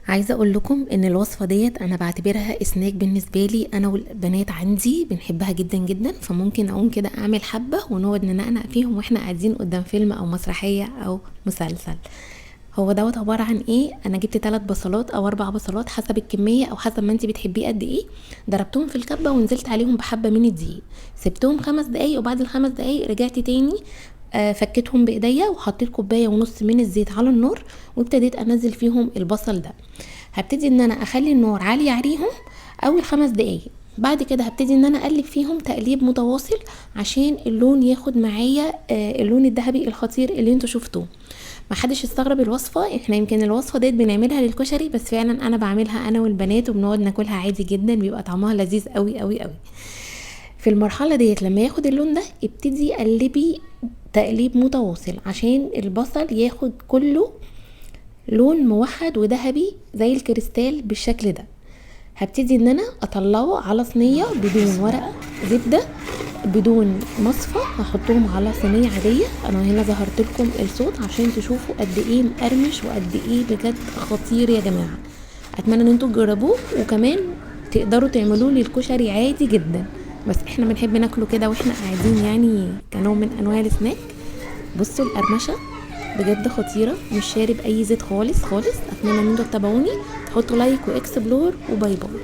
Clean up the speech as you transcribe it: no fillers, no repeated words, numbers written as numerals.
عايزه اقول لكم ان الوصفه ديت انا بعتبرها سناك بالنسبه لي، انا والبنات عندي بنحبها جدا جدا. فممكن اقوم كده اعمل حبه ونقعد ننقنق فيهم واحنا قاعدين قدام فيلم او مسرحيه او مسلسل. هو دوت عباره عن ايه؟ انا جبت 3 بصلات او 4 بصلات حسب الكميه او حسب ما انت بتحبيه قد ايه. ضربتهم في الكبه ونزلت عليهم بحبه من الدقيق، سبتهم 5 دقايق، وبعد ال5 دقايق رجعت تاني فكيتهم بايديا وحطيت كوبايه ونص من الزيت على النار، وابتديت انزل فيهم البصل ده. هبتدي ان انا اخلي النار عاليه عليهم اول 5 دقايق. بعد كده هبتدي ان انا اقلب فيهم تقليب متواصل عشان اللون ياخد معايا اللون الذهبي الخطير اللي انتوا شفتوه. ما حدش يستغرب الوصفه، احنا يمكن الوصفه ديت بنعملها للكشري، بس فعلا انا بعملها انا والبنات وبنقعد ناكلها عادي جدا، بيبقى طعمها لذيذ قوي قوي قوي. في المرحله ديت لما ياخد اللون ده ابتدي قلبي تقليب متواصل عشان البصل ياخد كله لون موحد وذهبي زي الكريستال بالشكل ده. هبتدي ان انا اطلعه على صينيه بدون ورقه زبده، بدون مصفى، هحطهم على صينيه عاديه. انا هنا ظهرت لكم الصوت عشان تشوفوا قد ايه مقرمش وقد ايه بجد خطير يا جماعه. اتمنى ان انتوا تجربوه، وكمان تقدروا تعملوه للكشري عادي جدا، بس احنا بنحب ناكله كده واحنا قاعدين، يعني كنوع من انواع السناك. بصوا القرمشه بجد خطيره، مش شارب اي زيت خالص خالص. اتمنى ان انتوا تتابعوني، تحطوا لايك واكسبلور، وباي باي.